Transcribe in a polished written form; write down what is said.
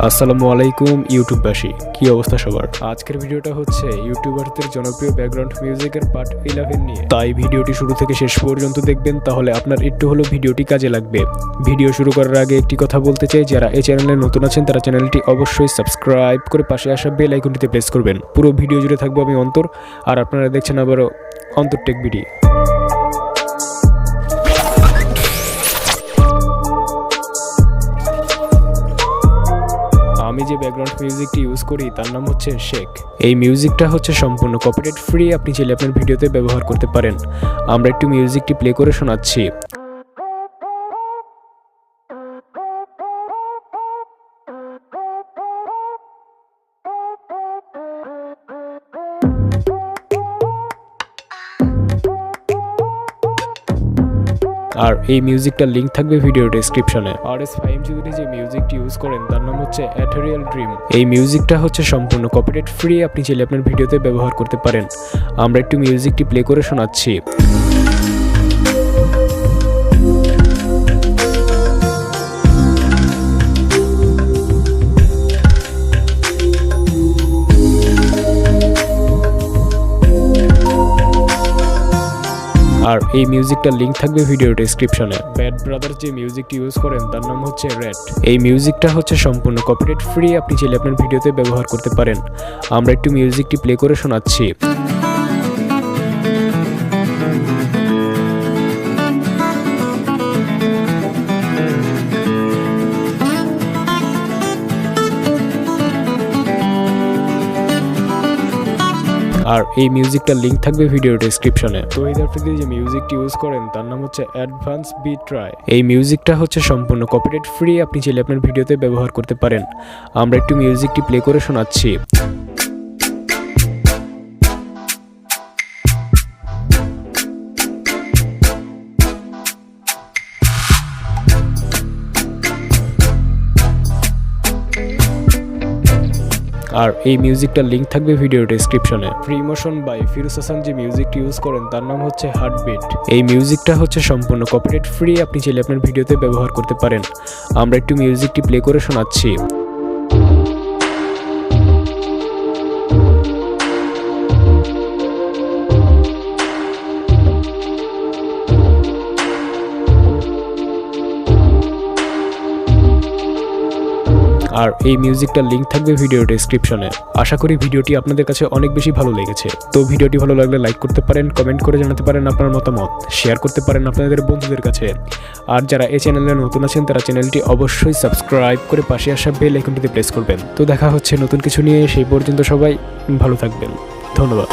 আসসালামু আলাইকুম ইউটিউববাসী, কি অবস্থা সবার। আজকের ভিডিওটা হচ্ছে ইউটিউবারদের জনপ্রিয় ব্যাকগ্রাউন্ড মিউজিকের পার্ট 11 নিয়ে। তাই ভিডিওটি শুরু থেকে শেষ পর্যন্ত দেখবেন, তাহলে আপনার একটু হলেও ভিডিওটি কাজে লাগবে। ভিডিও শুরু করার আগে একটি কথা বলতে চাই, যারা এই চ্যানেলে নতুন আছেন তারা চ্যানেলটি অবশ্যই সাবস্ক্রাইব করে পাশে আসা বেল আইকনটিতে প্রেস করবেন। পুরো ভিডিও জুড়ে থাকবো আমি অন্তর, আর আপনারা দেখছেন আবারও অন্তর টেক ভিডিও। আমি যে ব্যাকগ্রাউন্ড মিউজিকটি ইউজ করি তার নাম হচ্ছে শেক। এই মিউজিকটা হচ্ছে সম্পূর্ণ কপিরাইট ফ্রি, আপনি চাইলে আপনার ভিডিওতে ব্যবহার করতে পারেন। আমরা একটু মিউজিকটি প্লে করে শোনাচ্ছি। আর এই মিউজিকটার লিঙ্ক থাকবে ভিডিও ডেসক্রিপশনে। RS ফাহিম যে মিউজিকটি ইউজ করেন তার নাম হচ্ছে এথেরিয়াল ড্রিম। এই মিউজিকটা হচ্ছে সম্পূর্ণ কপিরাইট ফ্রি, আপনি চাইলে আপনার ভিডিওতে ব্যবহার করতে পারেন। আমরা একটু মিউজিকটি প্লে করে শোনাচ্ছি। আর এই মিউজিকটার লিঙ্ক থাকবে ভিডিও ডেসক্রিপশনে। ব্যাড ব্রাদার যে মিউজিকটি ইউজ করেন তার নাম হচ্ছে রেড। এই মিউজিকটা হচ্ছে সম্পূর্ণ কপিরাইট ফ্রি, আপনি চাইলে আপনার ভিডিওতে ব্যবহার করতে পারেন। আমরা একটু মিউজিকটি প্লে করে শোনাচ্ছি। আর এই মিউজিকটার লিঙ্ক থাকবে ভিডিও ডেসক্রিপশনে। তো এই আফ্রিদি যে মিউজিকটি ইউজ করেন তার নাম হচ্ছে অ্যাডভান্স বিট ট্রাই। এই মিউজিকটা হচ্ছে সম্পূর্ণ কপিরাইট ফ্রি, আপনি চাইলে আপনার ভিডিওতে ব্যবহার করতে পারেন। আমরা একটু মিউজিকটি প্লে করে শোনাচ্ছি। আর এই মিউজিকটার লিঙ্ক থাকবে ভিডিও ডেসক্রিপশনে। Free motion by Firoz Hasan যে মিউজিকটি ইউজ করেন তার নাম হচ্ছে হার্টবিট। এই মিউজিকটা হচ্ছে সম্পূর্ণ কপিরাইট ফ্রি, আপনি চাইলে আপনার ভিডিওতে ব্যবহার করতে পারেন। আমরা একটু মিউজিকটি প্লে করে শোনাচ্ছি। আর এই মিউজিকটার লিঙ্ক থাকবে ভিডিও ডেসক্রিপশনে। আশা করি ভিডিওটি আপনাদের কাছে অনেক বেশি ভালো লেগেছে। তো ভিডিওটি ভালো লাগলে লাইক করতে পারেন, কমেন্ট করে জানাতে পারেন আপনার মতামত, শেয়ার করতে পারেন আপনাদের বন্ধুদের কাছে। আর যারা এই চ্যানেলে নতুন আছেন তারা চ্যানেলটি অবশ্যই সাবস্ক্রাইব করে পাশে আসা বেল আইকনটিতে প্রেস করবেন। তো দেখা হচ্ছে নতুন কিছু নিয়ে, সেই পর্যন্ত সবাই ভালো থাকবেন। ধন্যবাদ।